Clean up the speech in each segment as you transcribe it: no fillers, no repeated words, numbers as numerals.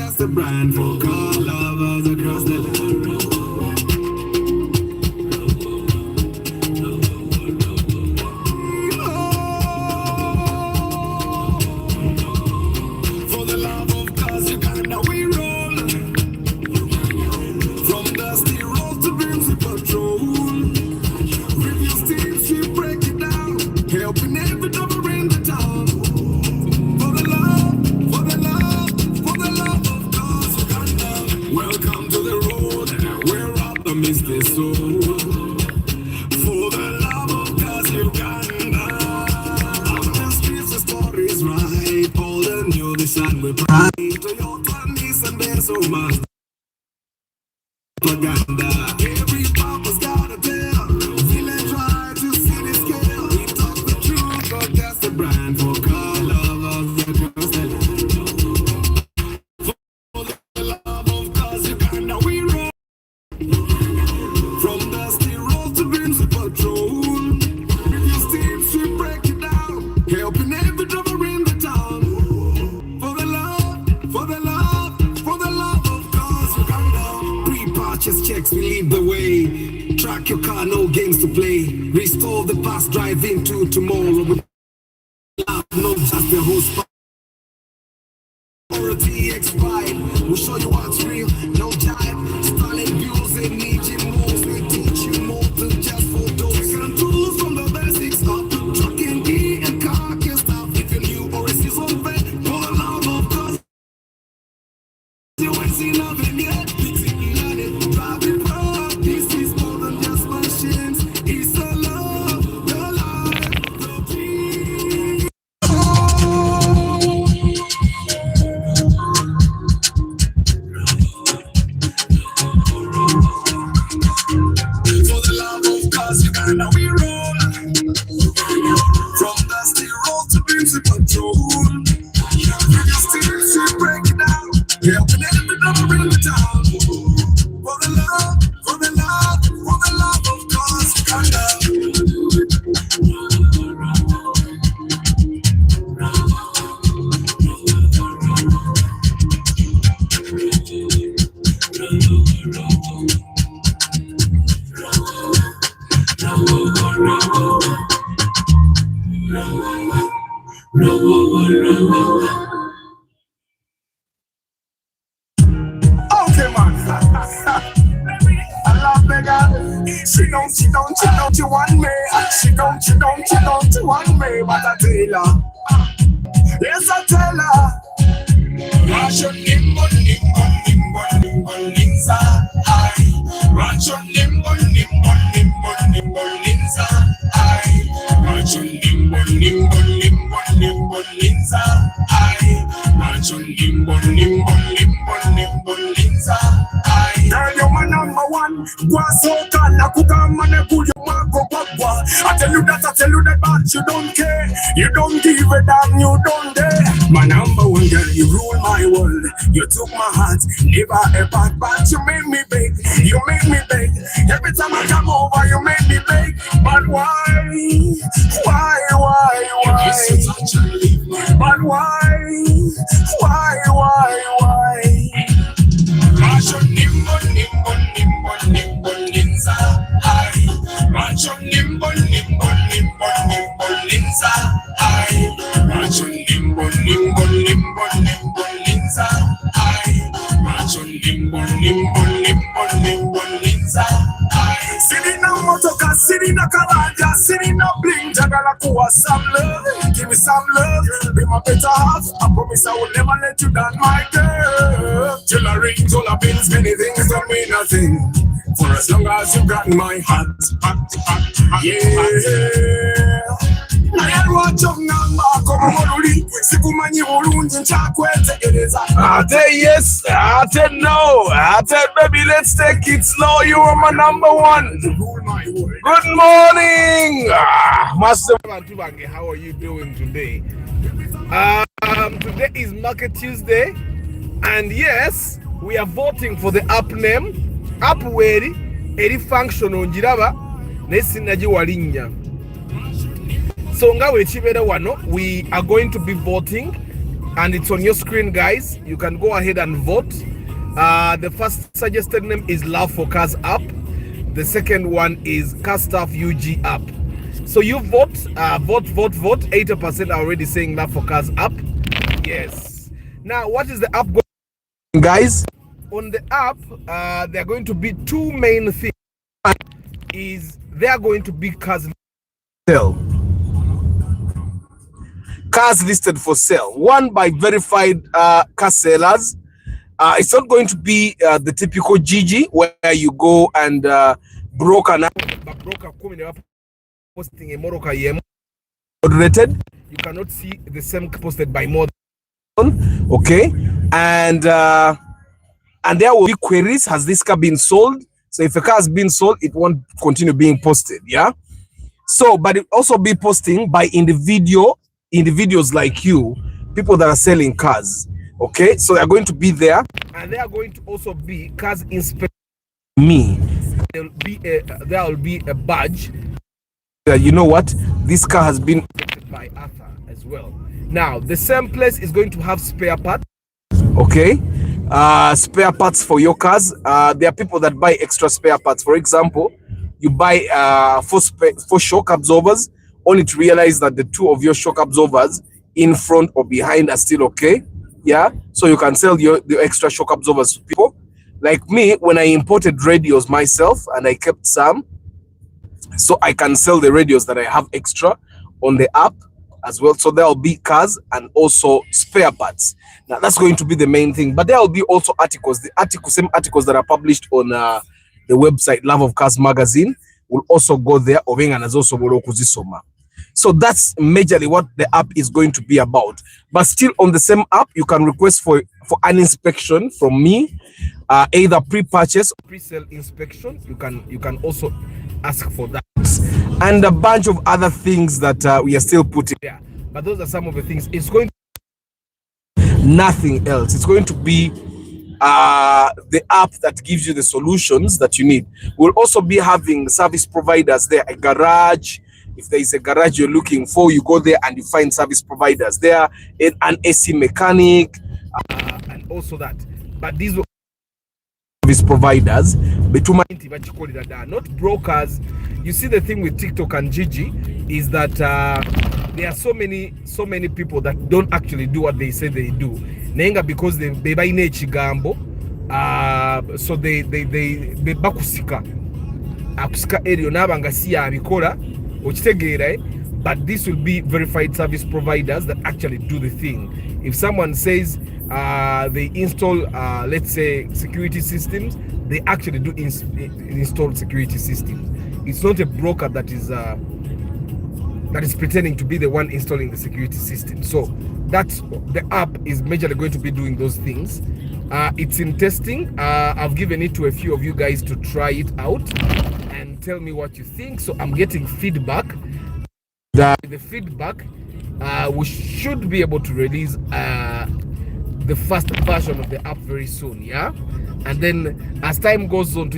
just a brand for car lovers across the land. For the love of cars, Uganda we roll. From dusty road to Brimsey Patrol. Review steams, we break it down. Helping every number in the town. For the love, for the love, for the love of cars, Uganda. Welcome to the road, where optimism is sold. For the love of cars, Uganda. On the streets, the story's right. All the new, the sun we pride. Toyota, Nissan, there's so much propaganda. Every papa's got a tell. Village right to city scale. We talk the truth, but that's the brand for car lovers across the land. For the love of cars, Uganda we roll. From dusty road to Brimsey Patrol. If you steam, we break it down. Helping every driver in the town. For the love, for the love, for the love of cars, Uganda. Pre-purchase checks, we lead the way. Track your car, no games to play. Restore the past, drive into tomorrow. With love, not just the whole or a TX vibe. We'll show you what's real, no jive. Stalin views and engine moves. We teach you more than just photos. Second tools from the basics up to truck and key and car care stuff. If you're new or a season vet, for the love of cars, you ain't seen nothing yet. Fixing it, driving proud. This is more than just machines. It's the love, the life, the dream. For the love of cars, Uganda we roll. From dusty road to Brimsey Patrol. With your steers, we break it down. Helping every number in the town. For the love, for the love, for the love of cars, Uganda. Okay, man. I love Megan. She don't, you want me. She don't, you want me. But I tell her, yes, I tell her. Rancho nimble, nimble, nimble, nimble, linza. Rancho nimble, nimble, nimble, nimble, linza. Rancho nimble, nimble, nimble, nimble, linza. Rancho nimble, nimble, nimble, nimble, linza. Girl, you're my number one. Guasoka na kugama ne kuyo mako bagwa. I tell you that, but you don't care. You don't give a damn, you don't dare. My number one girl, you rule my world. You took my heart, never a bad, but you made me beg. You made me beg. Every time I come over, you made me beg. But why? Why? But why? Rancho nimble, nimble, nimble, nimble, linza. Rancho nimble, nimble, nimble, nimble, linza. Rancho nimble, nimble, nimble, nimble, linza. Rancho nimble, nimble, nimble, nimble, linza. Sitting on motoka, sitting on karaja, sitting on bling, jagala kuwa some love. Give me some love, be my better half. I promise I will never let you down, my girl. Till I ring, all the bills, many things don't mean nothing. For as long as you got my heart, yeah. I tell yes, I tell no, I tell baby, let's take it slow. You are my number one. Good morning, Master. How are you doing today? Today is Market Tuesday, and yes, we are voting for the app name. App where any function on Jiraba, Nesinaji Walinya. So nga we are going to be voting and it's on your screen, guys. You can go ahead and vote. The first suggested name is Love for Cars app. The second one is Car Staff UG app. So you vote, vote. 80% are already saying Love for Cars app. Yes. Now, what is the app going, guys? On the app, there are going to be two main things. One is they are going to be cars sale. Cars listed for sale. One by verified car sellers. It's not going to be the typical Gigi where you go and broker posting a Morocco moderated. You cannot see the same posted by more than, okay, and there will be queries. Has this car been sold? So if a car has been sold, it won't continue being posted. Yeah. So, but it also be posting by individuals like you, people that are selling cars. Okay, so they're going to be there, and they are going to also be cars inspected. Me, there will be a badge. You know what? This car has been inspected by Arthur as well. Now, the same place is going to have spare parts. Okay, spare parts for your cars. There are people that buy extra spare parts. For example, you buy four shock absorbers, only to realize that the two of your shock absorbers in front or behind are still okay. Yeah, so you can sell the extra shock absorbers to people. Like me, when I imported radios myself and I kept some, so I can sell the radios that I have extra on the app as well. So there will be cars and also spare parts. Now that's going to be the main thing, but there will be also articles. The same articles that are published on the website Love of Cars magazine will also go there. So that's majorly what the app is going to be about. But still on the same app, you can request for an inspection from me, either pre-purchase or pre-sale inspection. You can also ask for that, and a bunch of other things that we are still putting there. But those are some of the things. It's going to be nothing else. It's going to be the app that gives you the solutions that you need. We'll also be having service providers there, a garage. If there is a garage you're looking for, you go there and you find service providers there, an AC mechanic, and also that. But these service providers, not brokers. You see, the thing with TikTok and Gigi is that there are so many people that don't actually do what they say they do. Nenga because they buy nechigambo, so they bakusika akusika area nabanga siya abikola. But this will be verified service providers that actually do the thing. If someone says they install, let's say, security systems, they actually do install security systems. It's not a broker that is pretending to be the one installing the security system. So that's the app is majorly going to be doing those things. It's in testing. I've given it to a few of you guys to try it out and tell me what you think. So I'm getting feedback. The feedback, we should be able to release the first version of the app very soon. Yeah, and then as time goes on,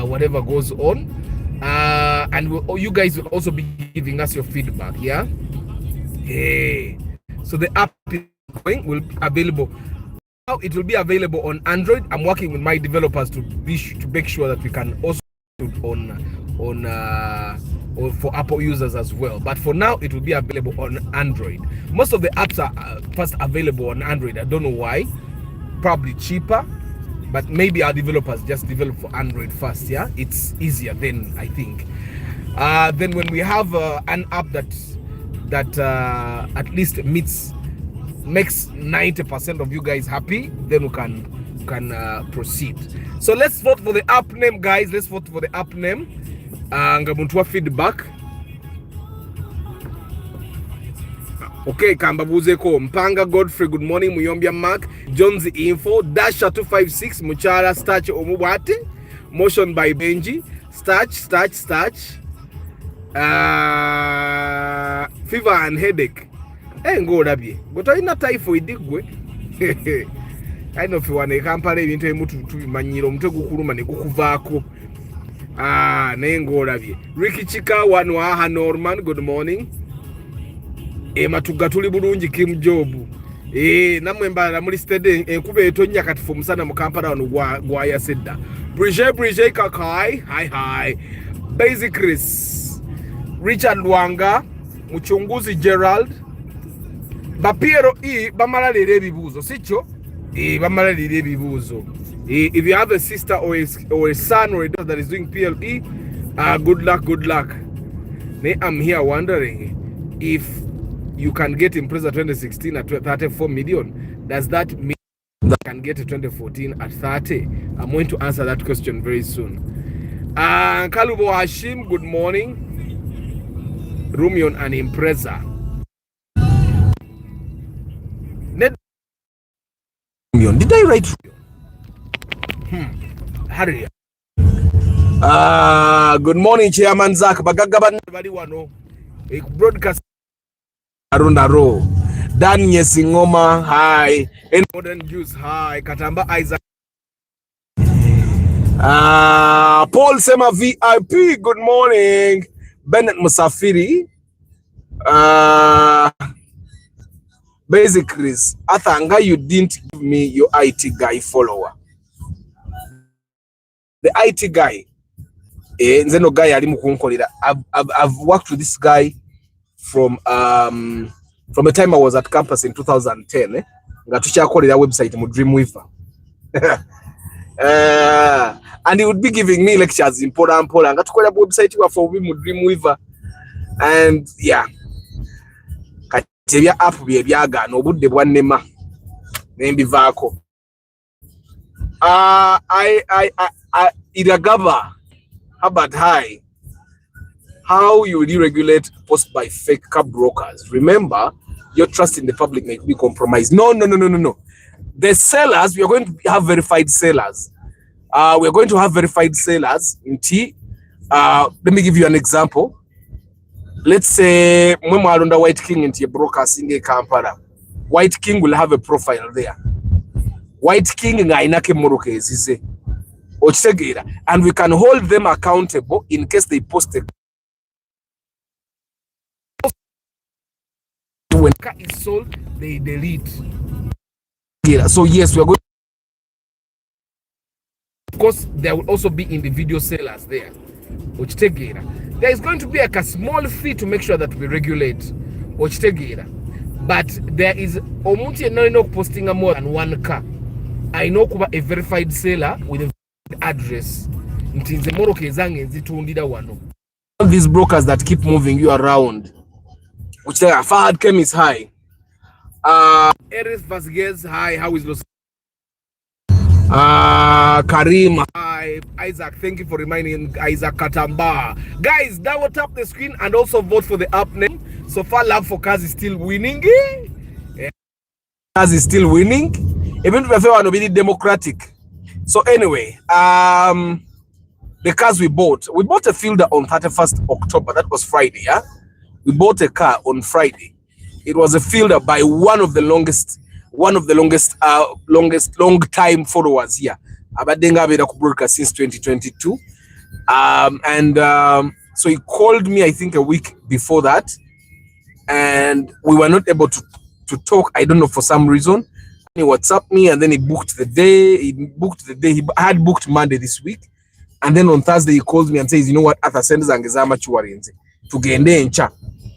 whatever goes on, and you guys will also be giving us your feedback. Yeah. Hey, so the app will be available. Now it will be available on Android. I'm working with my developers to make sure that we can also on for Apple users as well. But for now, it will be available on Android. Most of the apps are first available on Android. I don't know why. Probably cheaper, but maybe our developers just develop for Android first. Yeah, it's easier then, I think. Then when we have an app that at least makes 90% of you guys happy, then we can proceed. So let's vote for the app name, guys. Let's vote for the app name. Ngamuntu feedback. Okay, Kambabuzeko, Mpanga Godfrey, good morning. Muyombia Mark, Jones Info, Dasha 256, Muchara Starch Omubati, Motion by Benji, Starch, fever and headache. Ngo dabye goto ina typhoid gwe I know if you want to compare ebintu ebimu tubimanyira omutwe gukuluma ne gukuvaako naye ngo dabye Ricky Chika Wanwaha Norman, good morning. Matuga tuli bulungi Kim Job. Namwe mbala muli steady enkuba etonya kati fu musana mu Kampala wano gwa yasedda. Brige Kakai, hi. Basic Chris, Richard Lwanga, Muchunguzi Gerald, Bapiero bamala lere ebibuuzo sicho? Bamala lere ebibuuzo. If you have a sister or a son or a daughter that is doing PLE, good luck. I'm here wondering if you can get in prison 2016 at 34 million. Does that mean that you can get to 2014 at 30? I'm going to answer that question very soon. Kalubo Hashim, good morning. Rumion and Impreza. Did I write? Hurry. Good morning, Chairman Zach. Bagagaban everybody wano. Broadcast Arundaro. Dan Yesingoma, hi. And Modern Juice, hi. Katamba Isaac. Paul Sema VIP, good morning. Bennett Musafiri. Basic Chris, Athanga, you didn't give me your IT guy follower. The IT guy, Nzeno guy I've worked with this guy from the time I was at campus in 2010. Ngatucha call that website mu Dreamweaver. And he would be giving me lectures in Pola. Ngatukola website for mu Dreamweaver. And yeah. Katebya app byebyaga no budde bwannema nembivako. Iragaba, how about hi? How you deregulate post by fake car brokers? Remember, your trust in the public may be compromised. No. The sellers, we are going to have verified sellers. We are going to have verified sellers in T. Let me give you an example. Let's say Mwalonda White King into brokers in Kampala. White King will have a profile there. White King ngainake moroke zize. And we can hold them accountable in case they post a when car is sold, they delete. So yes, we are going. Of course, there will also be individual sellers there. There is going to be a small fee to make sure that we regulate. But there is no posting more than one car. I know a verified seller with a address. All these brokers that keep moving you around. Which they are Fahad Kem is high. Eris Vasquez, hi, how is Los? Karim, hi. Isaac, thank you for reminding Isaac Katamba. Guys, double tap the screen and also vote for the app name. So far, Love for Cars is still winning. Cars is still winning. Even if I feel be democratic. So anyway, the cars we bought a Fielder on 31st October. That was Friday, yeah? We bought a car on Friday. It was a Fielder by one of the longest long time followers here. Abadenga beda kubroadcast since 2022. So he called me, I think, a week before that, and we were not able to talk. I don't know, for some reason. He WhatsApped me, and then he booked the day. He had booked Monday this week, and then on Thursday he calls me and says, "You know what? Atha send zangezama chuwarenze tugende encha."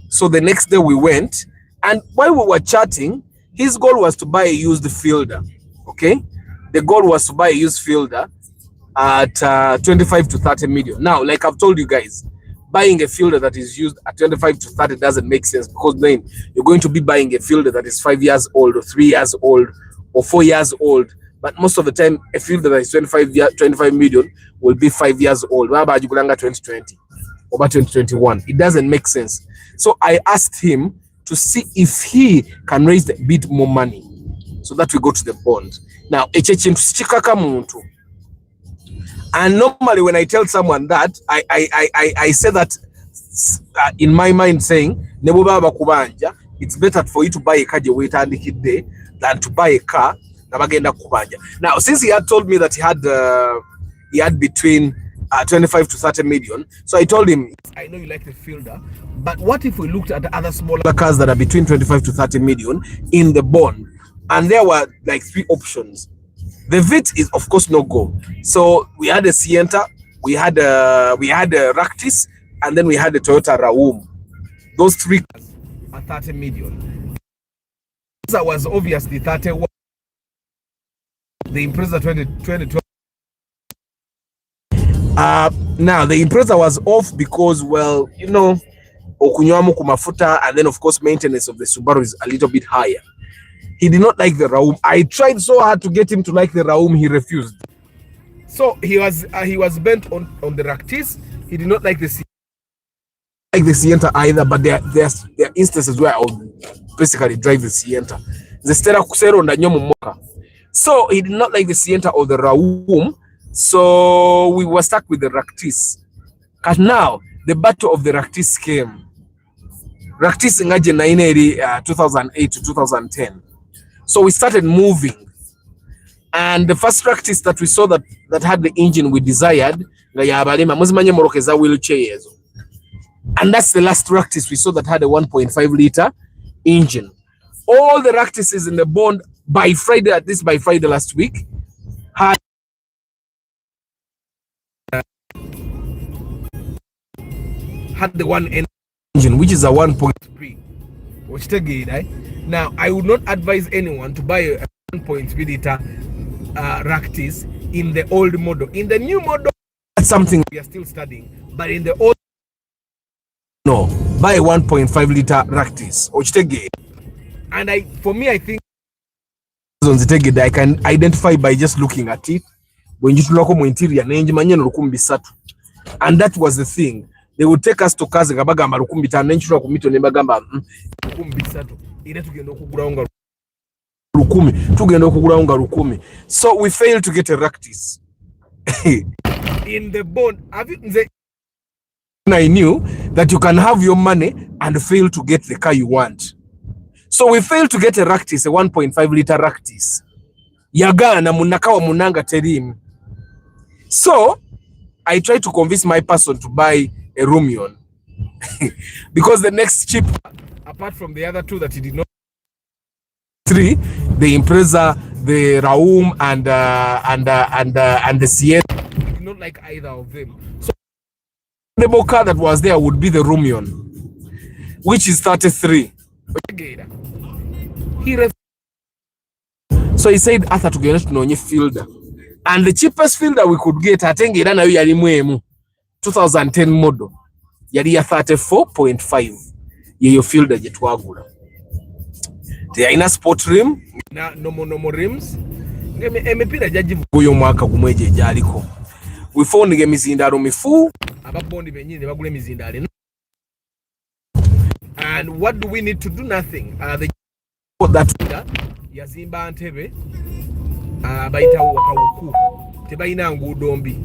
So the next day we went, and while we were chatting, his goal was to buy a used Fielder. Okay, the goal was to buy a used Fielder at 25 to 30 million. Now, like I've told you guys, buying a Fielder that is used at 25 to 30 doesn't make sense, because then you're going to be buying a Fielder that is 5 years old or 3 years old or 4 years old. But most of the time, a Fielder that is 25 million will be 5 years old. What about Uganda 2020 or 2021? It doesn't make sense. So I asked him to see if he can raise a bit more money so that we go to the bond. Now, and normally when I tell someone that, I say that in my mind, saying it's better for you to buy a car than to buy a car. Now, since he had told me that he had between 25 to 30 million. So I told him, I know you like the Fielder, but what if we looked at the other smaller cars that are between 25 to 30 million in the bond? And there were like 3 options. The Vit is of course no go. So we had a Sienta, we had a Ractis, and then we had the Toyota Raum. Those 3 cars are 30 million. That was obviously 31. The Impreza 2012. Now the Impreza was off because, well, you know, okunywamu kumafuta, and then of course maintenance of the Subaru is a little bit higher. He did not like the Raum. I tried so hard to get him to like the Raum. He refused. So he was bent on the Ractis. He did not like the Sienta either, but there are instances where I would basically drive the Sienta. The Stella Kusero and Nyomomoka. So he did not like the Sienta or the Raum. So we were stuck with the Ractis. And now the battle of the Ractis came. Ractis in 2008 to 2010. So we started moving. And the first Ractis that we saw that had the engine we desired, and that's the last Ractis we saw that had a 1.5 liter engine. All the Ractises in the bond by Friday, at least by Friday last week, had the one engine, which is a 1.3, which now I would not advise anyone to buy a 1.3 liter Ractis in the old model. In the new model, that's something we are still studying, but in the old, no, buy a 1.5 liter Ractis. And for me, I think I can identify by just looking at it. When you look at interior, and that was the thing. They would take us to kazi gabagamba rukumbi tano nchura kumito nebagamba rukumbi sato ile tugenda okugura rukumi. So we failed to get a Ractis in the bond. I knew that you can have your money and fail to get the car you want. So we failed to get a Ractis, a 1.5 liter Ractis. Yagana munakawa munanga terim. So I tried to convince my person to buy a Rumion because the next chip, apart from the other 2 that he did not, 3, the Impreza, the Raum, and the Sienta, he did not like either of them. So the car that was there would be the Rumion, which is 33. So he said, Arthur, to get to Fielder, and the cheapest Fielder we could get, I think, 2010 model, yali ya 34.5 yeyo Fielder je twagula. They are in a sport rim na nomo rims ngeme emipira jajivuyo mwaka kumweje jaliko. We found emizindalo mifu ababondi benyine bagule emizindalo. And what do we need to do? Nothing. That yazimba Ntebe baita wakawuku tebaina ngudo mbi.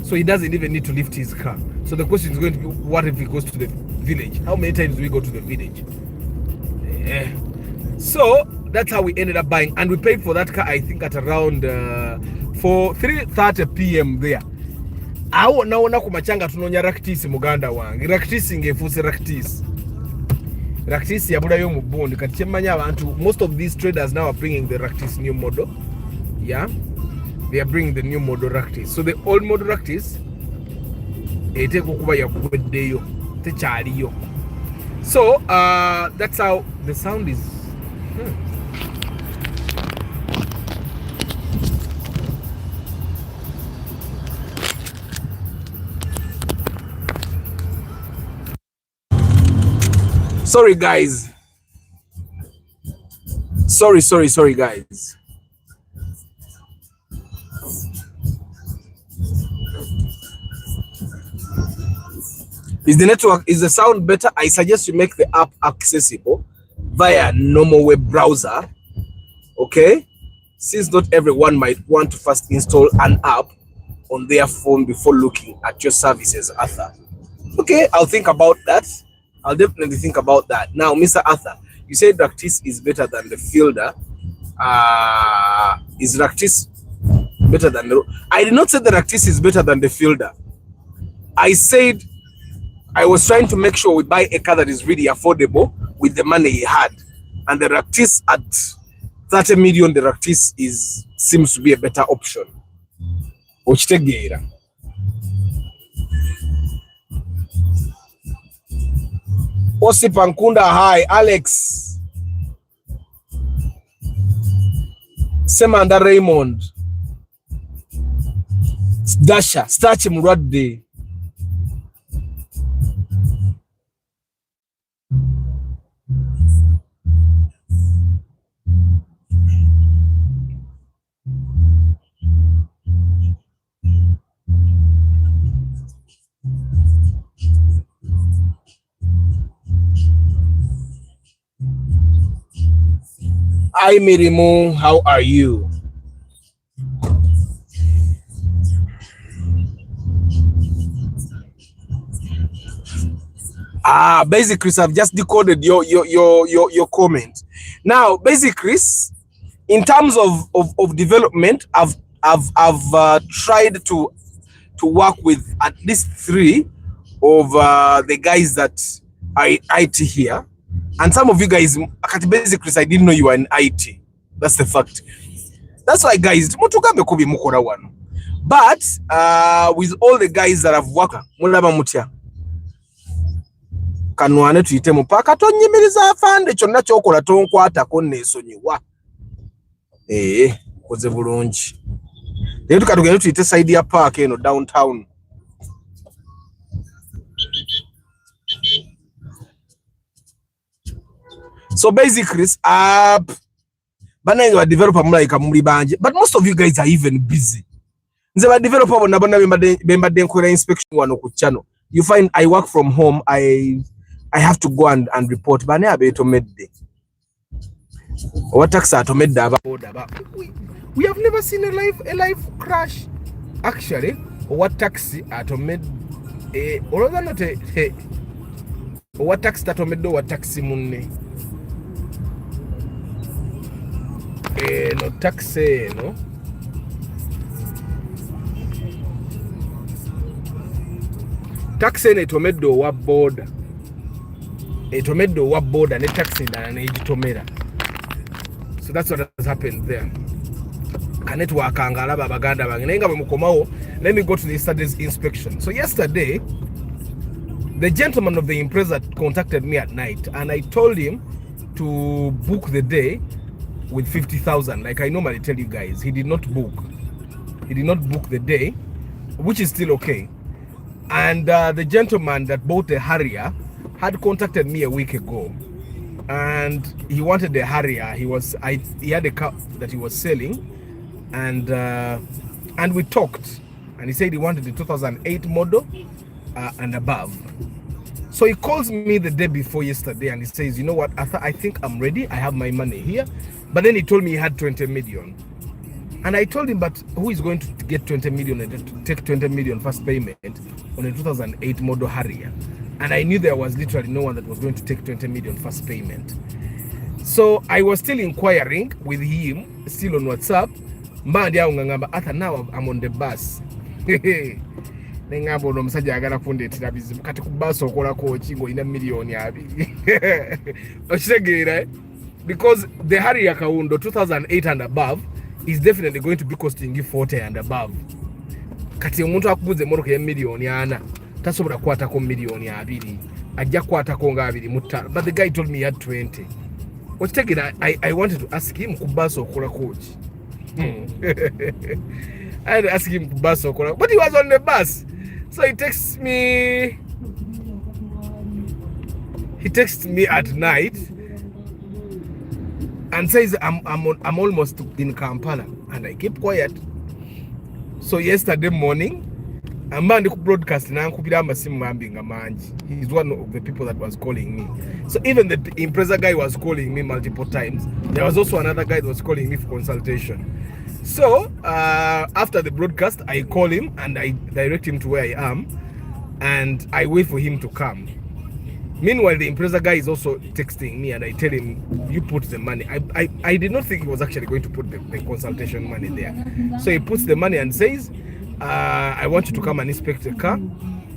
So he doesn't even need to lift his car. So the question is going to be, what if he goes to the village? How many times do we go to the village? So that's how we ended up buying, and we paid for that car, I think, at around for 3:30 p.m. there. Awo naona kumachanga tunonya Ractis muganda wange. Ractis ngefuse Ractis yabula yo mubondi kati chemanya abantu. Most of these traders now are bringing the Ractis new model. Yeah, they are bringing the new model Ractis. So the old model Ractis eteko kuba yakwedeyo techaliyo. So that's how the sound is. Sorry guys. Sorry guys. Is the sound better? I suggest you make the app accessible via normal web browser. Okay? Since not everyone might want to first install an app on their phone before looking at your services, Arthur. Okay, I'll think about that. I'll definitely think about that. Now, Mr. Arthur, you said Ractis is better than the Fielder. Is Ractis better than the... I did not say the Ractis is better than the fielder. I said I was trying to make sure we buy a car that is really affordable with the money he had. And the Ractis at 30 million, the Ractis seems to be a better option. Okitegeera. Osi Pankunda, hi. Alex. Semanda Raymond. Dasha. Starch Muradde. Hi Mirimu, how are you? Basic Chris, I've just decoded your comment. Now, Basic Chris, in terms of development, I've tried to work with at least 3 of the guys that are in IT here. And some of you guys, Basic Chris, I didn't know you were in IT. That's the fact. That's why, guys, but with all the guys that I've worked, kanwane tuyite mupaka tonyimiriza afande kyonna kyokola tonkwatako neesonyiwa koze bulungi naye tukatugenda tuyite side ya park eno downtown. So basically banange ba developer mulaika muli banje, but most of you guys are even busy. Nze ba developer bonna bembadde nkola inspection wano ku channel. You find I work from home. I have to go and report. Bane abetomedde. What tax atomedde aba. We have never seen a live crash. Actually, what taxi atomedde oloza note what tax atomedde what taxi munne. No taxi no. Taxi ne tomedde wa border. Etomedo wa border ne taxi na ejitomera. So that's what has happened there. Kanetwork angalaba baganda bange nenga bamukomawo. Let me go to yesterday's inspection. So yesterday the gentleman of the Impreza contacted me at night and I told him to book the day with 50,000 like I normally tell you guys. He did not book the day, which is still okay. And the gentleman that bought the Harrier had contacted me a week ago and he wanted the Harrier. He had a car that he was selling and we talked and he said he wanted the 2008 model and above. So he calls me the day before yesterday and he says, you know what, Arthur, I think I'm ready. I have my money here. But then he told me he had 20 million. And I told him, but who is going to get 20 million and to take 20 million first payment on a 2008 model Harrier? And I knew there was literally no one that was going to take 20 million first payment. So I was still inquiring with him, still on WhatsApp. Arthur, now I'm on the bus. Nengabo no musajja agala kundetera bizibu kati ku bus okolako kingo ina million abiri. Okitegeera because the Harrier Kaundo 2008 and above is definitely going to be costing you 40 and above. Kati omuntu akubuze motoka ya million 4 tasobola kwatako million 2 ajja kwatako nga 2 but the guy told me he had 20. Okitegeera I wanted to ask him ku bus okolako ki. I had to ask him to bus okolako, but he was on the bus. So he texts me at night and says I'm almost in Kampala and I keep quiet. So yesterday morning Amandi ku broadcast na nkubira amasimu mambinga manji. He's one of the people that was calling me. So even the Impreza guy was calling me multiple times. There was also another guy that was calling me for consultation. So after the broadcast, I call him and I direct him to where I am and I wait for him to come. Meanwhile, the Impreza guy is also texting me, and I tell him, you put the money. I did not think he was actually going to put the consultation money there. So he puts the money and says, I want you to come and inspect the car.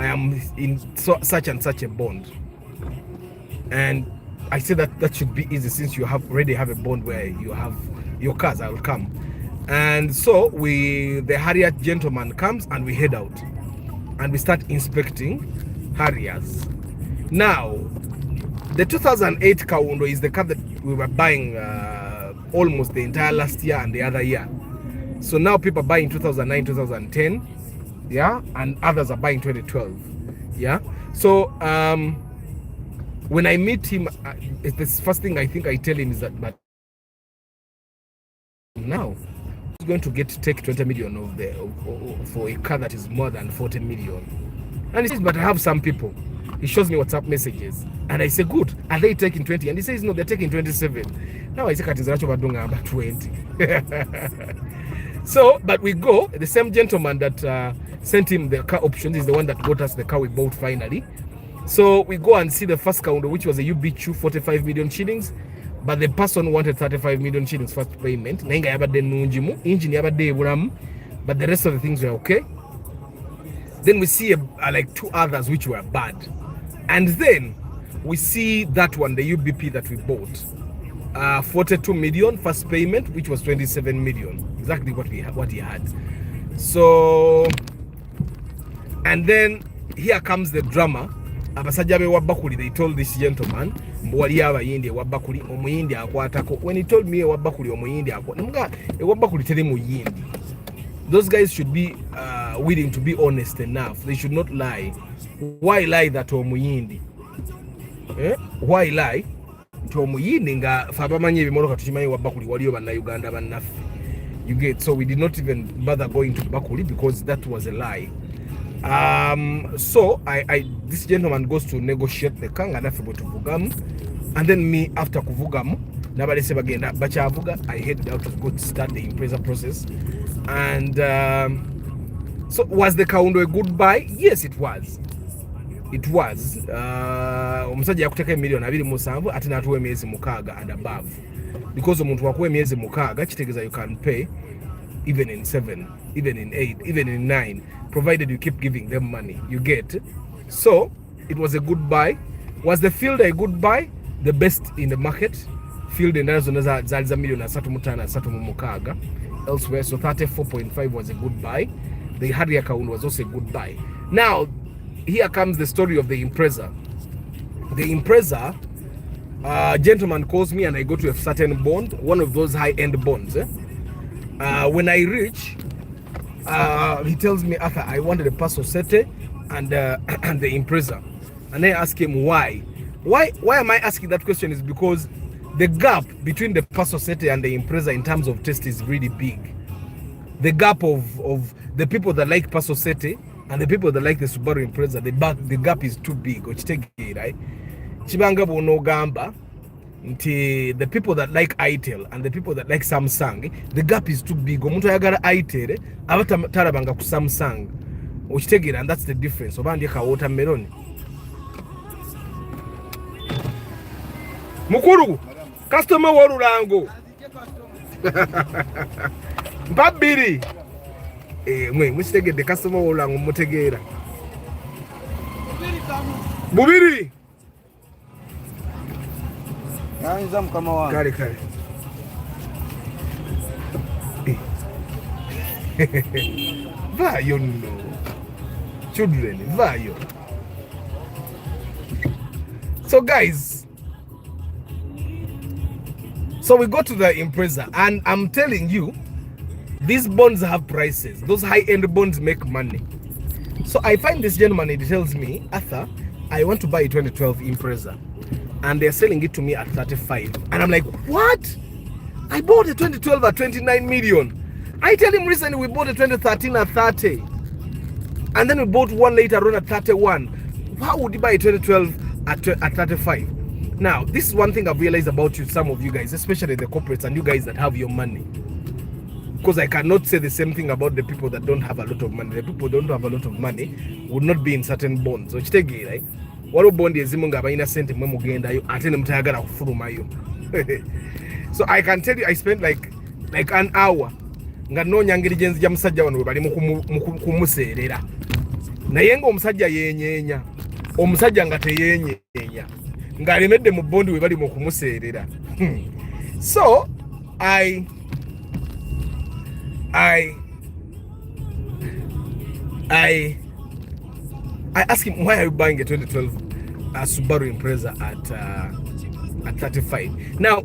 I am in such and such a bond. And I said that should be easy, since you already have a bond where you have your cars. I will come. And so the Harrier gentleman comes, and we head out and we start inspecting Harriers. Now, the 2008 Kaundo is the car that we were buying almost the entire last year and the other year. So now people are buying 2009, 2010, yeah, and others are buying 2012, yeah. So when I meet him, the first thing I think I tell him is that, but now he's going to take 20 million for a car that is more than 40 million. And he says, but I have some people. He shows me WhatsApp messages, and I say, good, are they taking 20? And he says, no, they're taking 27. Now I say, about 20. So, but we go, the same gentleman that sent him the car options is the one that got us the car we bought finally. So we go and see the first counter, which was a UB2, 45 million shillings, but the person wanted 35 million shillings first payment. But the rest of the things were okay. Then we see like two others which were bad. And then we see that one, the UBP that we bought. 42 million first payment, which was 27 million. Exactly what he had. So, and then here comes the drama. They told this gentleman, when he told me those guys should be willing to be honest enough. They should not lie. Why lie that omuyindi? Why lie to omuyindi nga fabamanye bimoroka tuchimanyi wabakuli waliyo banna Uganda bannafe? You get, so we did not even bother going to Bakuli because that was a lie. So this gentleman goes to negotiate the car and to Vugamu, and then me after Kuvugamu nabale se bagenda bachavuga, I headed out to go to start the Impreza process. And so was the Kaundo a good buy? Yes, it was. It was. Omusajja yakuteka million 2.7 ate natuwe emyezi mukaga and above, because omuntu wakuwa emyezi mukaga kitegeza you can pay even in 7, even in 8, even in 9, provided you keep giving them money. You get. So it was a good buy. Was the field a good buy? The best in the market. Field in Arizona zaliza million 3.5 mukaga elsewhere. So 34.5 was a good buy. The Harrier Kaundo was also a good buy. Now here comes the story of the Impreza. The Impreza gentleman calls me, and I go to a certain bond, one of those high-end bonds. When I reach, he tells me, Arthur, I wanted a Paso Sete and the Impreza. And I ask him why. Why am I asking that question? Is because the gap between the Paso Sete and the Impreza in terms of taste is really big. The gap of the people that like Paso Sete and the people that like the Subaru Impreza, the gap is too big. Right? Chibanga bono gamba. The people that like Itel and the people that like Samsung, the gap is too big. Omuntu ayagala Itel abatalabanga ku Samsung. Okitegera, and that's the difference. Obandye ka watermelon. Mukuru, customer warulango. Mbabiri. Mwe mukitegedde customer warulango mutegeera. Bubiri. Kale. Vayo no. Children, vayo. So guys, so we go to the Impreza, and I'm telling you, these bonds have prices. Those high-end bonds make money. So I find this gentleman, he tells me, Arthur, I want to buy a 2012 Impreza, and they're selling it to me at 35. And I'm like, what? I bought a 2012 at 29 million. I tell him recently we bought a 2013 at 30. And then we bought one later on at 31. How would you buy a 2012 at 35? Now, this is one thing I've realized about you, some of you guys, especially the corporates and you guys that have your money. Because I cannot say the same thing about the people that don't have a lot of money. The people who don't have a lot of money would not be in certain bonds. So right? waliwo bondi ezimu nga balina sente mwe mugendayo ate ne mutayagala kufulumayo. So I can tell you I spent like an hour nga noonya ngeri gye nzija musajja wano we bali mu kumuseerera naye ng'omusajja yeenyeenya omusajja nga teyeenyeenya ng'alemedde mu bondi we bali mu kumuseerera. So I asked him, why are you buying a 2012 Subaru Impreza at 35? Now,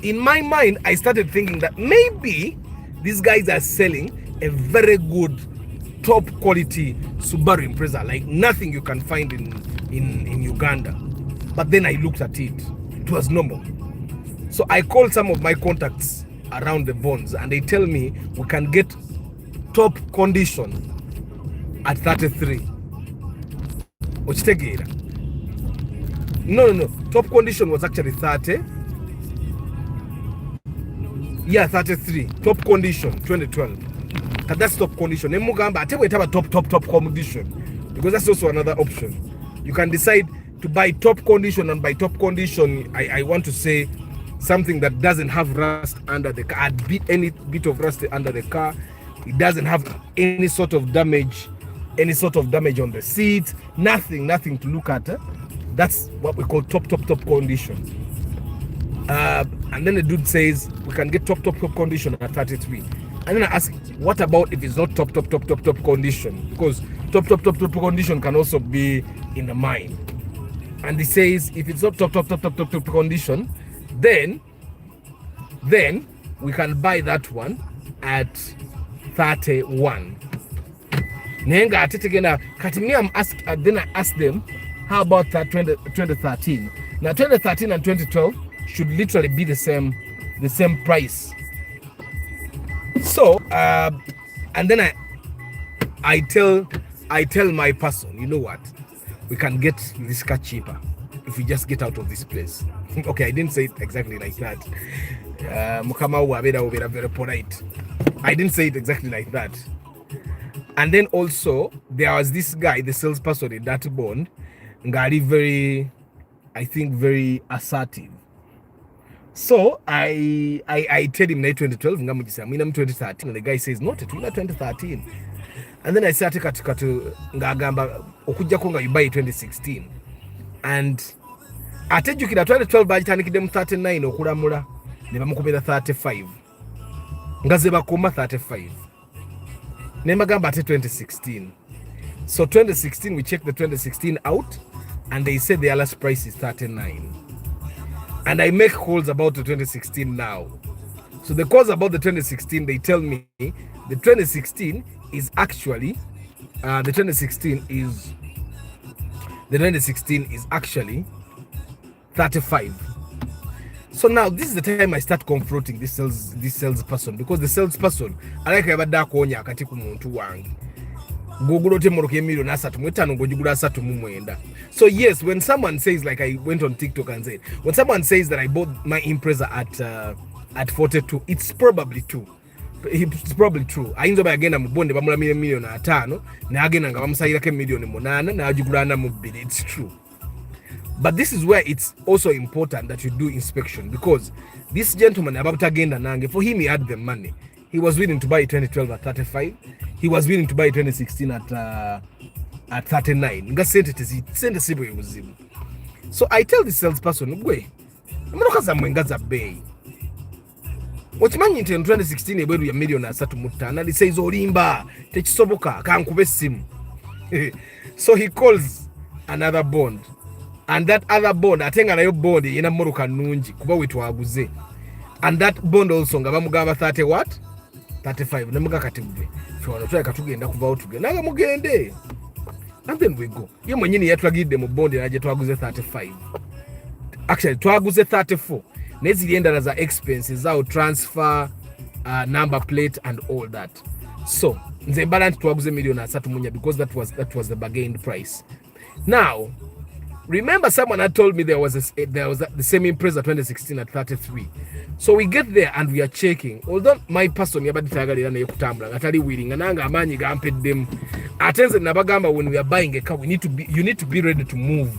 in my mind, I started thinking that maybe these guys are selling a very good, top quality Subaru Impreza, like nothing you can find in Uganda. But then I looked at it; it was normal. So I called some of my contacts around the bonds, and they tell me we can get top condition at 33. Which take it? No. Top condition was actually 30. Yeah, 33. Top condition 2012. That's top condition. Nemugamba ate we have a top condition, because that's also another option. You can decide to buy top condition, and by top condition, I want to say something that doesn't have rust under the car, any bit of rust under the car. It doesn't have any sort of damage on the seat, nothing to look at. That's what we call top condition. And then the dude says we can get top condition at 33. And then I ask, what about if it's not top condition? Because top condition can also be in the mine. And he says if it's not top condition, then we can buy that one at 31. Nenga atetegena katimi then I asked them, how about that 2013? Now 2013 and 2012 should literally be the same price. So and then I tell my person, you know what, we can get this car cheaper if we just get out of this place. Okay, I didn't say it exactly like that. Mukama wabera very polite. I didn't say it exactly like that. And then also there was this guy, the salesperson in that bond, Ngari very assertive. So I tell him 2012, I'm 2013, and the guy says not 2013. And then I started to ngagamba okujja ko nga you buy 2016. And atejukira 2012 bagitandikide mu 39 okulamula ne bamukubira 35. Ngaze bakoma 35. Nemagamba ate 2016. So 2016, we checked the 2016 out, and they said the last price is 39. And I make calls about the 2016 now. So the calls about the 2016, they tell me the 2016 is actually the 2016 is actually 35. So now this is the time I start confronting this salesperson, because the salesperson alike yabadde akonya akati ku muntu wange gogolo temoroke million asatu mwetano ngojugula asatu mu mwenda. So yes, when someone says, like I went on TikTok and said, when someone says that I bought my Impreza at 42, it's probably true. It's probably true. Ayinza bagenda mu bonde bamulamira million 5 na agenda nga bamusayira ke million 8 na ajugulana mu bbiri. It's true. But this is where it's also important that you do inspection, because this gentleman ababutagenda nange, for him he had the money. He was willing to buy 2012 at 35. He was willing to buy 2016 at 39. Nga sente sibo yuzimu. So I tell the salesperson, "Gwe, mmotoka za mwengaza bei. Okimanyi nti 2016 ebweru ya million 3.5 and he says olimba tekisoboka kankube simu." So he calls another bond. And that other bond atenga nayo bond ina mmotoka nungi kuba wetwaguze. And that bond also nga bamugaba 30 what? 35. Namuga katibwe. Fyono twa katugenda kuva otugenda nga mugende. And then we go. Ye mwenyini yatwagidde mu bond naje twaguze 35. Actually twaguze 34. Nezili endala za expenses za transfer, number plate and all that. So nze balance twaguze million 3 munya, because that was the bargain price. Now remember, someone had told me there was the same Impreza 2016 at 33. So we get there and we are checking. Although my person yabadde tagalira naye kutambula ngatali willing nanga amanyi gampeddemu. Atenze nabagamba, when we are buying a car, you need to be ready to move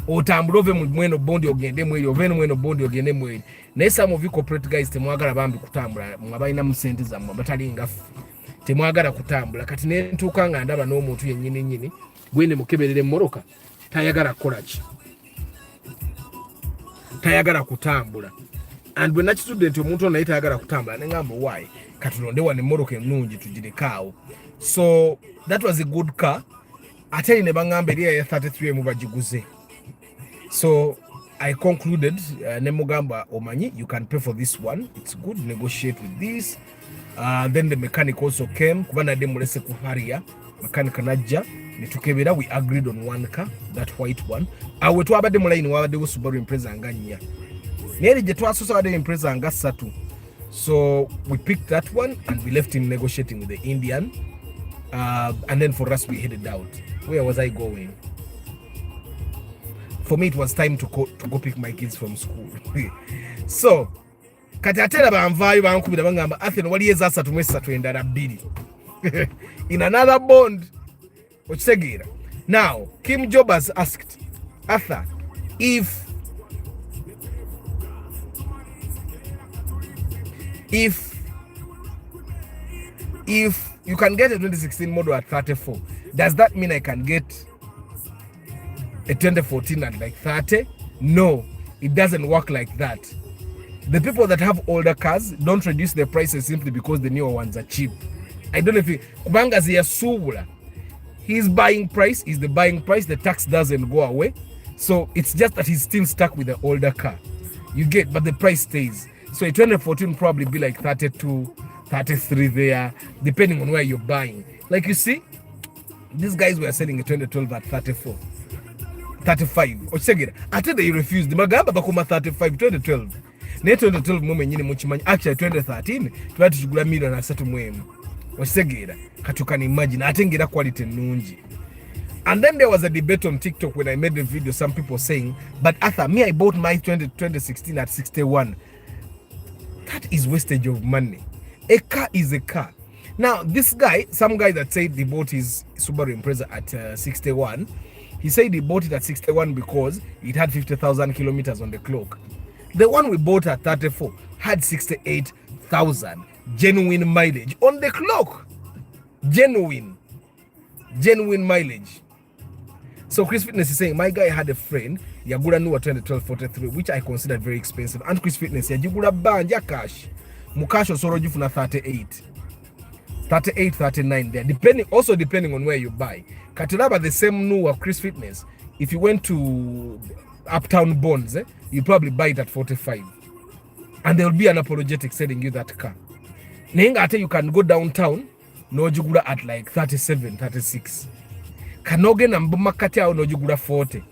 otambula ove mu mweno bondi ogende mweri ove no mweno bondi ogende mweri naye some of you corporate guys temwagala bambi kutambula mwabalina mu sente zammwe batalinga temwagala kutambula kati ne ntuuka nga ndaba n'omuntu yennyini nnyini gwene mukeberere mmoroka tayagala kukola ki tayagala kutambula and bwe nakitudde nti omuntu ono naye tayagala kutambula ne ngamba why katulonde wano emmoroka ennungi tugirikaawo so that was a good car ate ne baŋŋamba eriya ya 33 emu bagiguze so I concluded ne mugamba omanyi you can pay for this one it's good negotiate with this then the mechanic also came kuba nadde mulese ku Harrier mechanic najja netukebera we agreed on one car that white one awe twabadde mu line wabaddewo Subaru Impreza nga 4 naye gye twasoosa wadde Impreza nga 3 so we picked that one and we left him negotiating with the Indian and then for us we headed out. Where was I going? For me it was time to go pick my kids from school. So kati atera banvaayo bankubira bangamba Athen wali eza 3 endala 2 in another bond okitegeera. Now Kim Job has asked Arthur if you can get a 2016 model at 34, does that mean I can get a 2014 at like 30? No, it doesn't work like that. The people that have older cars don't reduce their prices simply because the newer ones are cheap. I don't know if kubanga ziyasubula. His buying price is the buying price, the tax doesn't go away. So it's just that he's still stuck with the older car. You get, but the price stays. So a 2014 will probably be like 32, 33 there, depending on where you're buying. Like you see, these guys were selling a 2012 at 34, 35. I tell you, refused. The Magamba bakuma 35, 2012. Ne 2012 mume nyine muchimanyi. Actually 2013, twati chugula million asatu mwemu. Ochitegera. Katuka ni imagine. Atengera quality nunji. And then there was a debate on TikTok when I made the video, some people saying, but Arthur, me, I bought my 2016 at 61. That is wastage of money. A car is a car. Now, this guy, some guy that said he bought his Subaru Impreza at 61, he said he bought it at 61 because it had 50,000 kilometers on the clock. The one we bought at 34 had 68,000 genuine mileage on the clock. Genuine mileage. So Chris Fitness is saying, my guy had a friend, Yagura Nua 2012 43, which I considered very expensive. And Chris Fitness, Yagura Banja cash. Mukasho Soro Jufuna 38, 39 there, depending on where you buy. Katilaba the same Nua Chris Fitness. If you went to Uptown Bonds, you probably buy it at 45. And there will be an apologetic selling you that car. Nengate you can go downtown, no jugura at like 37, 36. Kanoge na mbumakati au no jugura 40.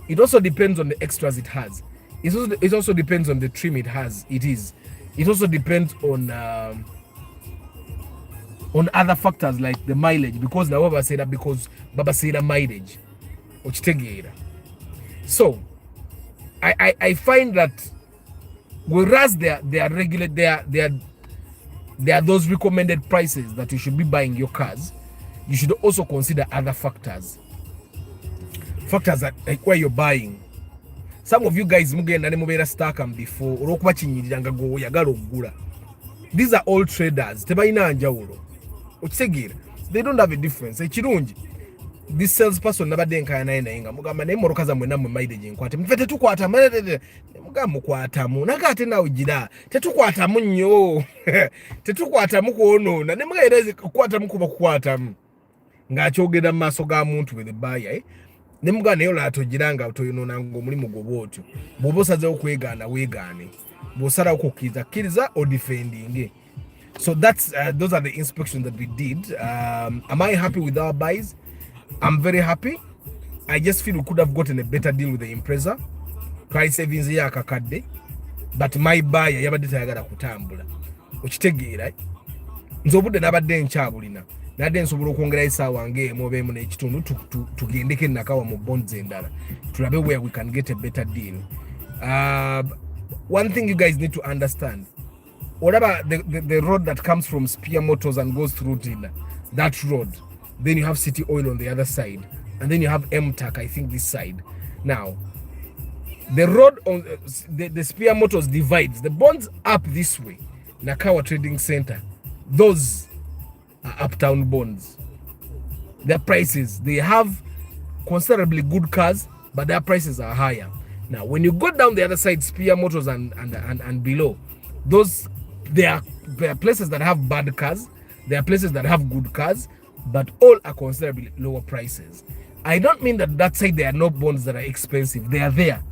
It also depends on the extras it has. It also depends on the trim it has. It also depends on other factors like the mileage, because now Baba said that because Baba said that mileage. So I find that whereas they are those recommended prices that you should be buying your cars, you should also consider other factors that like where you're buying. Some of you guys mugenda ne mubera Starcam before olokuba kinyiriranga go yagala okugula. These are all traders. Tebalina njawulo. Okitegeera. They don't have a difference. Ekirungi. This salesperson nabadde nkaya naye nga mugamba naye moroka zammwe nammwe mileage nkwate. Mfete tukwata mugamba mukwatamu. Nakate nawe gira. Tetukwatamu nnyo. Tetukwatamu kwonoona. Ne mugaereze kukwatamu kuba kukwatamu. Ng'akyogera mu maaso ga muntu with the buyer. Ne mugana naye olaato giranga otoyonoona ng'omulimu gwo bwotyo. Bw'oba osazeewo kwegaana weegaane. Bw'osalawo kukkiriza or defending. So that's those are the inspections that we did. Am I happy with our buys? I'm very happy. I just feel we could have gotten a better deal with the Impreza. Price savings yakakadde. But my buyer yabadde tayagala kutambula. Okitegeera. Nze obudde nabadde nkyabulina. Nadde nsobola okwongera essaawa ng'emu oba emu n'ekitundu tugendeko ennakawa mu bonds endala. Tulabe where we can get a better deal. One thing you guys need to understand. Whatever the road that comes from Spear Motors and goes through Tina, that road, then you have City Oil on the other side, and then you have MTAC, I think this side. Now, The road on the Spear Motors divides the bonds up this way. Nakawa Trading Center. Those are uptown bonds. Their prices, they have considerably good cars, but their prices are higher. Now, when you go down the other side, Spear Motors and below, those there are places that have bad cars, there are places that have good cars, but all are considerably lower prices. I don't mean that side there are no bonds that are expensive. They are there.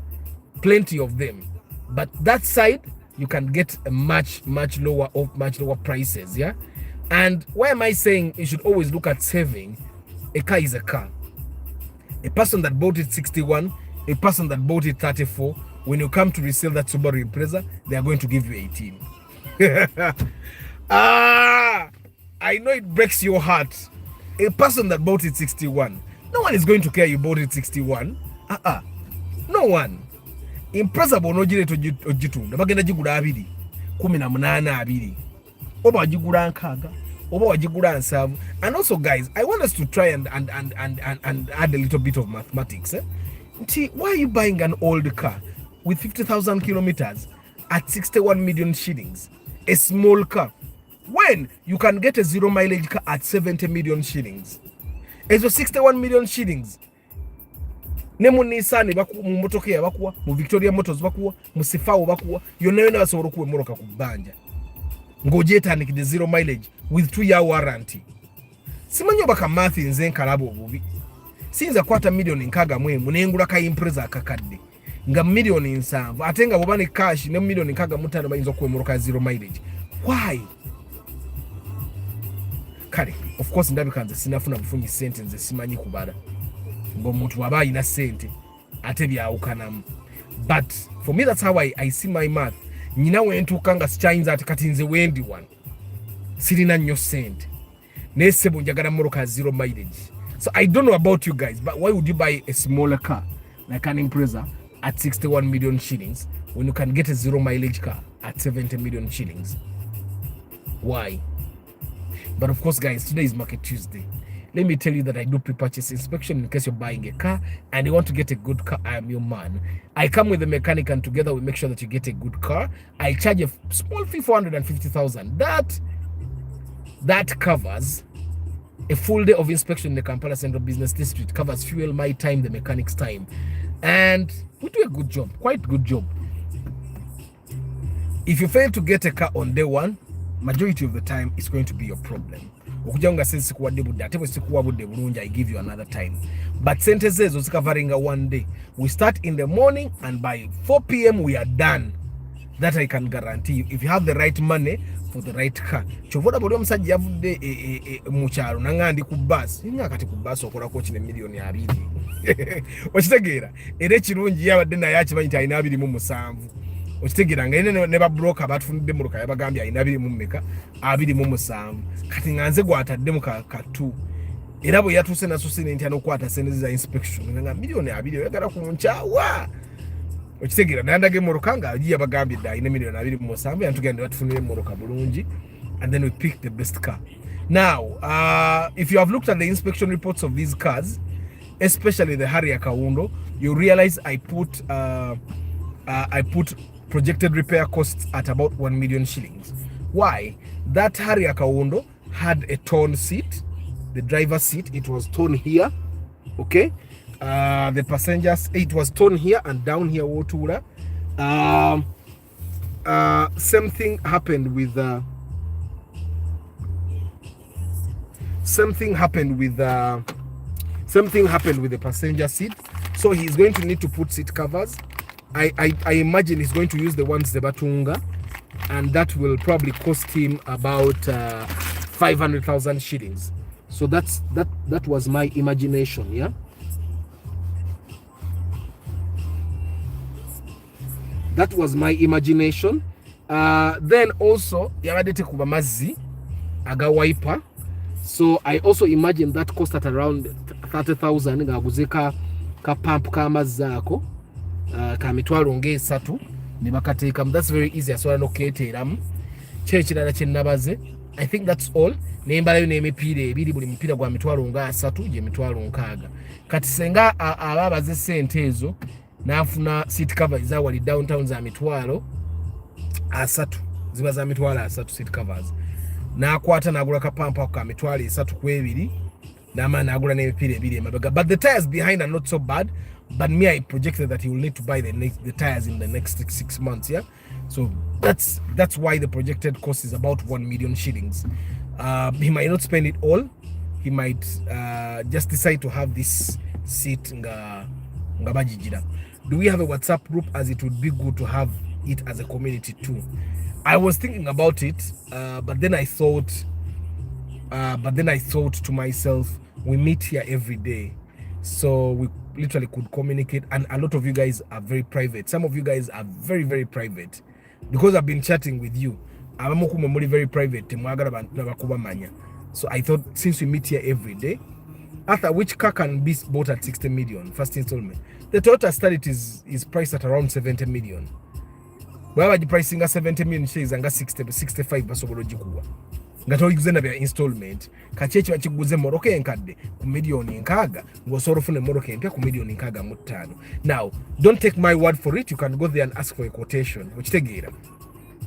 Plenty of them, but that side you can get a much lower prices. Yeah. And why am I saying you should always look at saving? A car is a car. A person that bought it 61, a person that bought it 34, when you come to resell that Subaru Impreza, they are going to give you 18. I know it breaks your heart. A person that bought it 61, no one is going to care you bought it 61. No one. Impreza bonogire tojitunda bagenda jigula 2 18 2 oba jigula nkaga oba wajigula nsavu. And also guys, I want us to try and add a little bit of mathematics. Why are you buying an old car with 50,000 kilometers at 61 million shillings, a small car, when you can get a 0 mileage car at 70 million shillings? It's 61 million shillings. Nemu Nissan bakuwa mu motoka ya bakuwa mu Victoria Motors bakuwa mu Sifao bakuwa yona basobola kuwemoroka ku bbanja ng'ogyetannikidde 0 mileage with 2-year warranty. Simanyi baka math nze nkalabo obubi. Sinza kwata million nkaga mwemu nengula ka Impreza akakadde nga million 7 ate nga bobane cash ne million nkaga mutano bayinza kuwemoroka 0 mileage. Why? Kale, of course ndabikanze sinafuna bufunyi sente nze simanyi kubala. Ngomuntu waba ina sente ate byawukanamu. But for me that's how I see my math. Nyina wentuka nga sikyayinza ati kati nze wendi one sirina nnyo sente nesebo njagala moroka 0 mileage. So I don't know about you guys, but why would you buy a smaller car like an Impreza at 61 million shillings when you can get a 0 mileage car at 70 million shillings? Why? But of course guys, today is Market Tuesday. Let me tell you that I do pre-purchase inspection in case you're buying a car and you want to get a good car. I am your man. I come with a mechanic and together we make sure that you get a good car. I charge a small fee, 450,000. That covers a full day of inspection in the Kampala Central Business District. Covers fuel, my time, the mechanic's time. And we do a good job, quite good job. If you fail to get a car on day one, majority of the time it's going to be your problem. Okujanga sense kuwadde budde ate bwe sikuwa budde bulungi, I give you another time. But sentence ezo zikavaringa one day. We start in the morning and by 4 p.m. we are done. That I can guarantee you. If you have the right money for the right car. Chovoda buli omusajja yavudde mu kyalo nangandi ku bus. Nga kati ku bus okolako kine milioni 2. Okitegeera. Era ekirungi yabadde naye akimanyi alina 27. Okitegeera nga ine ne ba broker batufunidde mu luka yabagambye alina 27. Kati nganze gwatadde mu katu. Era bwe yatuse nasusine ntya n'okwata sente za inspection nga milioni 2 oyagala ku nkyawa. Okitegeera nandage mu luka nga agiye abagambye dda alina milioni 27 yantugende batufunire mu luka bulungi, and then we pick the best car. Now, if you have looked at the inspection reports of these cars, especially the Harrier Kawundo, you realize I put projected repair costs at about 1 million shillings. Why? That Harrier Kawundo had a torn seat. The driver's seat, it was torn here. Okay. The passengers, it was torn here and down here. Same thing happened with the passenger seat. So he's going to need to put seat covers. I imagine he's going to use the ones the Batunga, and that will probably cost him about 500,000 shillings. So that was my imagination, yeah. That was my imagination. Then also yabadde kuba mazzi aga wiper. So I also imagine that cost at around 30,000 ngaguze ka pump ka mazzi ako ka mitwalo ng'esatu ne bakateekamu. That's very easy asobola n'okeeteeramu. Kyekirala kye nabaze. I think that's all. Nembalayo n'emipiira ebiri, buli mupiira gwa mitwalo nga 3 gye mitwalo 6. Kati senga ababaze sente ezo n'afuna seat cover ezawali downtown za mitwalo asatu ziba za mitwalo asatu seat covers n'akwata n'agula kapampa ka mitwalo esatu ku ebiri n'amaana n'agula n'emipiira ebiri emabega. But the tires behind are not so bad, but me I projected that he will need to buy the tires in the next 6 months. Yeah, so that's why the projected cost is about 1 million shillings. He might not spend it all. He might just decide to have this seat nga bajijira. Do we have a WhatsApp group, as it would be good to have it as a community too? I was thinking about it, but then I thought to myself, we meet here every day, so we literally could communicate, and a lot of you guys are very private. Some of you guys are very, very private, because I've been chatting with you. I'm very private. So I thought, since we meet here every day, after which car can be bought at 60 million first installment, the Toyota Starlet is priced at around 70 million. Wherever the pricing at 70 million shares and 65 basobolo jikuwa ngato yuzena bya installment kachechi bachiguze moroke enkadde ku million nkaga ngosoro fune moroke empya ku million nkaga mu 5. Now don't take my word for it, you can go there and ask for a quotation.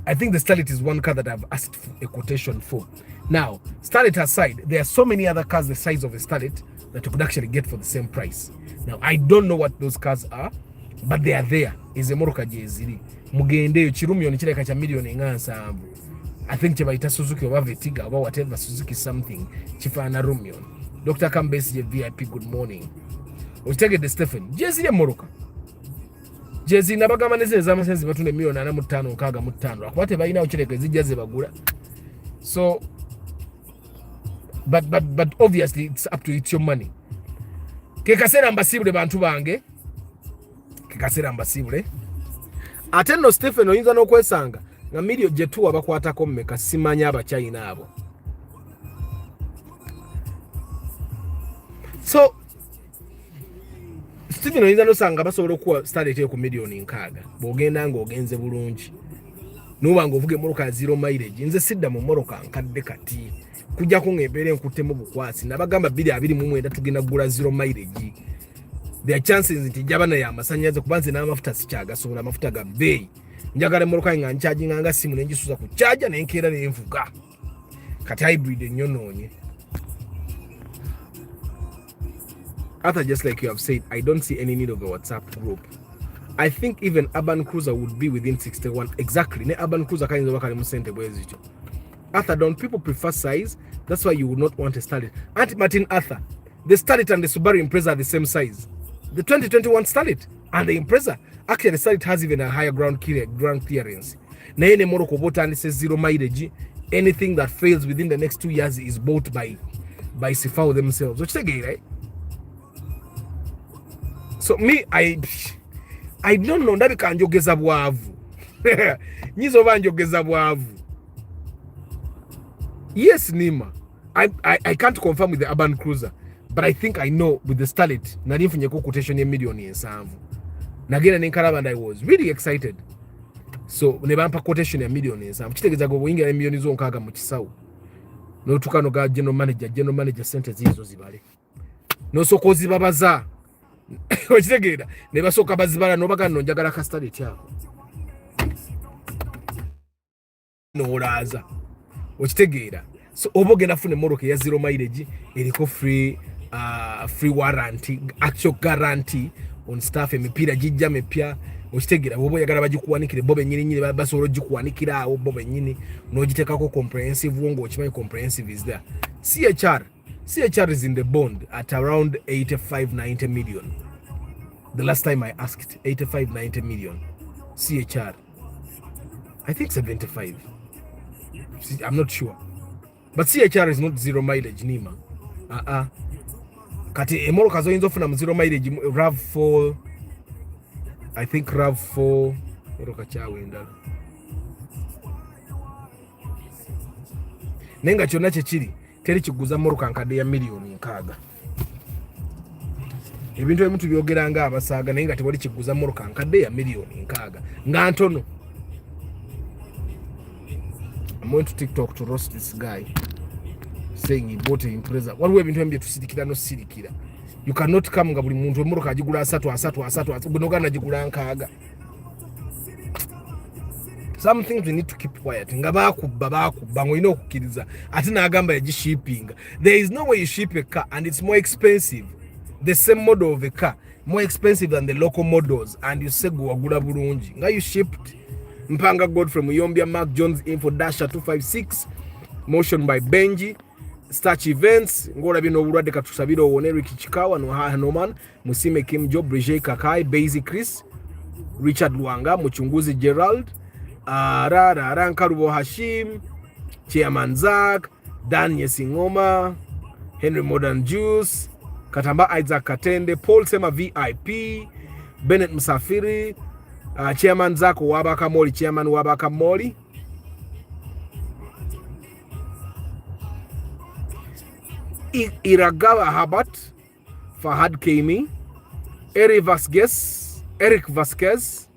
I think the Starlet is one car that I've asked for a quotation for. Now, Starlet aside, there are so many other cars the size of a Starlet that you could actually get for the same price. Now, I don't know what those cars are, but they are there. Is a moroka jeziri. Mugende chirumi onichile kacha milioni ngansa. I think chebaita Suzuki or Vetiga or whatever Suzuki something. Chifana Rumion. Dr. Kambesi VIP, good morning. We'll take it the Stephen. Jeziri moroka. Jezi nabagama neze zama senzi batune milioni na mutano nkaga mutano. Akwate baina uchileke zijaze bagura. So but obviously it's up to it's your money. Kekasera mbasibule bantu bange. Kekasera mbasibule. Ateno Stephen oyinza n'okwesanga nga milio jetu abakwatako mmeka simanya abachina abo. So Stephen oyinza n'osanga basobola okuwa Starlet ku million nkaga. Bogenda nga ogenze bulungi. Nuba nga ovuge moroka zero mileage. Nze sidda mu moroka nkadde kati. Kujja kungebere nkutemu bukwasi nabagamba 229 tugenda gula zero mileage. There are chances nti jabana ya masanyaze kubanze n'amafuta sichaga sobola amafuta ga bay. Njagala moroka nga ncharge nga simu nenjisuza ku charger nenkera nenvuga. Kati hybrid nyononye. After just like you have said, I don't see any need of a WhatsApp group. I think even Urban Cruiser would be within 61. Exactly. Ne Urban Cruiser kayinza bakali mu sente bwezito. Arthur, don't people prefer size? That's why you would not want a Starlet. Auntie Martin Arthur, the Starlet and the Subaru Impreza are the same size. The 2021 Starlet and the Impreza, actually the Starlet has even a higher ground clearance. Na yene moroko bota and it says zero mileage. Anything that fails within the next 2 years is bought by Sifao themselves. Which again, right? So me, I don't know. Ndabi kanjogeza bwavu. Nyizo banjogeza bwavu. Yes, Nima. I can't confirm with the Urban Cruiser, but I think I know with the Starlet. Nani mfunye ko quotation ye million yensanvu. Nagena ninkaraba and I was really excited. So ne bampa quotation ya million yensanvu. Kitegeza go winga ya million zo nkaga mu kisawo. No tukano ga general manager sentence hizo zibale. No sokozi babaza. Okitegera ne basoka bazibala no bagano njagala ka Starlet yako. No olaza. Okitegera. So obogenda fune moroke ya zero mileage eriko free warranty, actual guarantee on stuff emipira jijja mepya. Okitegera bobo yagala bagikuwanikire bobe nyini basobola gikuwanikira awo bobe nyini nogitekako comprehensive wongo okimanyi comprehensive is there. CHR is in the bond at around 85-90 million. The last time I asked, 85-90 million. CHR, I think 75. I'm not sure. But CHR is not zero mileage, Nima. Kati emoro kazo inzo funa zero mileage RAV4. I think RAV4. Eroka chawe ndalo. Nenga chona chechiri. Teri kiguza moroka nkade ya million nkaga. Ebintu ebimu byogera nga abasaga naye nga tewali kiguza moroka nkade ya million nkaga. Nga ntono. I'm going to TikTok to roast this guy saying he bought an Impreza. What we have been doing to sidikira no sidikira. You cannot come nga buli muntu emotoka agigula asatu bunogana agigula nkaaga. Some things we need to keep quiet. Nga bakubba ng'olina okukkiriza ate n'agamba yagishippinga. There is no way you ship a car and it's more expensive. The same model of a car more expensive than the local models, and you say go wagula bulungi nga you shipped. Mpanga Godfrey Muyombia, Mark Jones info Dasha 256, motion by Benji. Starch events ngola bino obulwadde katusabira owone Eric Chikawa no Hanoman Musime Kim Job Brigitte Kakai Basic Chris Richard Luanga Muchunguzi Gerald Rankarubo Hashim Chairman Zak Daniel Singoma Henry Modern Juice Katamba Isaac Katende Paul Sema VIP Bennett Musafiri Chairman Zak Wabaka Moli Chairman Wabaka Moli Iragawa Habat, Fahad Kemi, Eric Vasquez,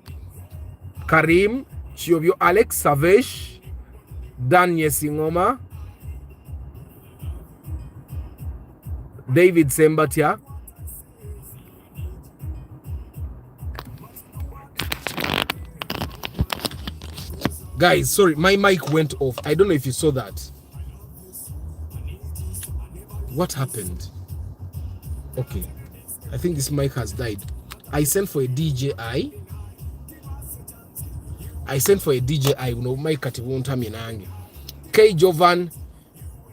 Karim, Chiobio Alex, Savesh, Daniel Singoma, David Sembatia, guys, sorry, my mic went off. I don't know if you saw that. What happened? Okay, I think this mic has died. I sent for a DJI. You know, mic at won't have me nange. K Jovan,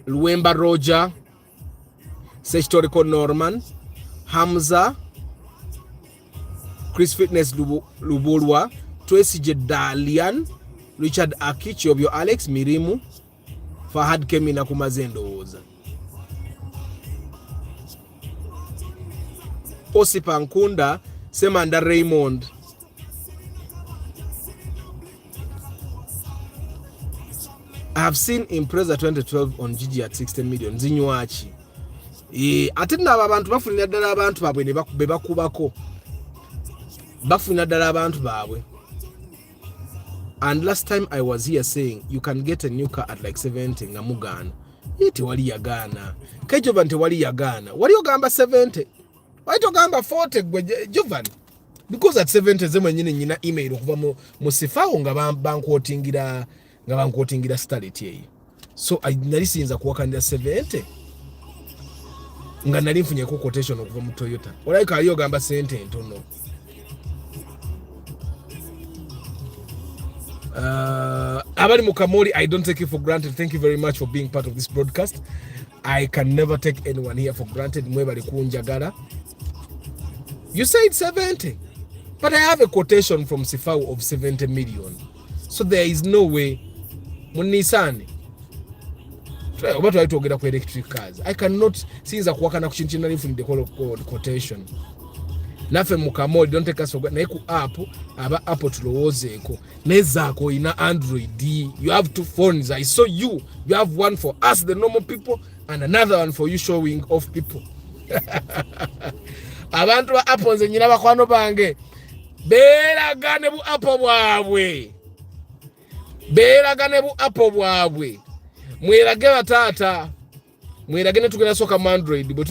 Luemba Roger, Sechtorico Norman, Hamza, Chris Fitness Lubulwa, Tracy Jedalian, Richard Aki, Chiobio Alex, Mirimu, Fahad Kemi na Kumazendo Oza. Osipa Nkunda, Semanda Raymond. I have seen Impreza 2012 on Gigi at 60 million. Zinywachi. Atina abantu bafunira ddala abantu babwe ne bakubako. Bafunira ddala abantu babwe. And last time I was here saying you can get a new car at like 70 nga mugana. Iti wali yagana. Kejo bante wali yagana. Wali ogamba 70. Why togamba 40 gwe Jovan? Because at 70 zema nyina email okuva mu Sifao nga banquotingira starlet ye. So I nalisinza kuwakandira 70 nga nali mfunye ko quotation okuva mu Toyota. Olaika aliyo gamba sente ntono. Abali Mukamori, I don't take you for granted. Thank you very much for being part of this broadcast. I can never take anyone here for granted. Mwebali kunjagala. You said 70, but I have a quotation from Sifao of 70 million. So there is no way. Munisani. What do I talk about electric cars? I cannot, since I work on action from the quotation. Nafe Mukamori, don't take us for granted. Neku Apple tulowozeko. Nezako ina Android. You have two phones. I saw you. You have one for us, the normal people, and another one for you showing off people. Abantu ba Apple nze nyina bakwano bange beeragane bu Apple bwabwe mwerage batata mwerage tugenda soka Android bwe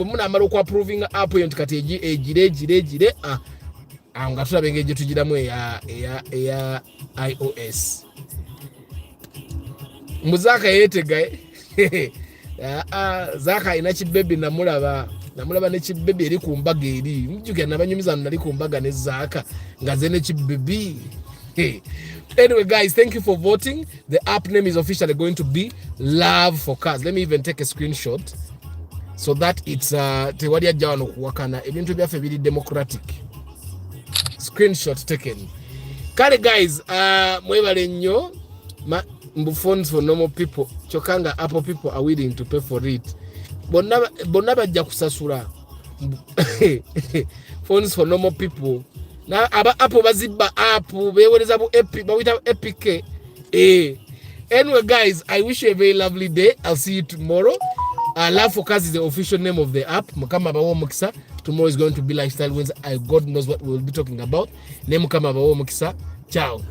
munamala ku approving Apple yo ntikati ejire nga tulabenga eje tugiramu ya iOS muzaka yetega zaka ina kibebi namulaba ne kibebi eri ku mbaga eri mjuke nabanyumiza nali ku mbaga ne zaka ngaze ne kibebi. Anyway guys, thank you for voting. The app name is officially going to be Love for Cars. Let me even take a screenshot so that it's tewali ajawano kuwakana ebintu byaffe biri democratic. Screenshot taken. Kale guys, mwebale nnyo phones for normal people. Chokanga Apple people are willing to pay for it. Bonna bajja kusasula. Phones for normal people. Na aba Apple bazibba app beweleza bu bawita epic. Anyway guys, I wish you a very lovely day. I'll see you tomorrow. Love for Cars is the official name of the app. Mukama bawo mukisa. Tomorrow is going to be Lifestyle Wednesday. God knows what we will be talking about. Name Mukama bawo mukisa. Ciao.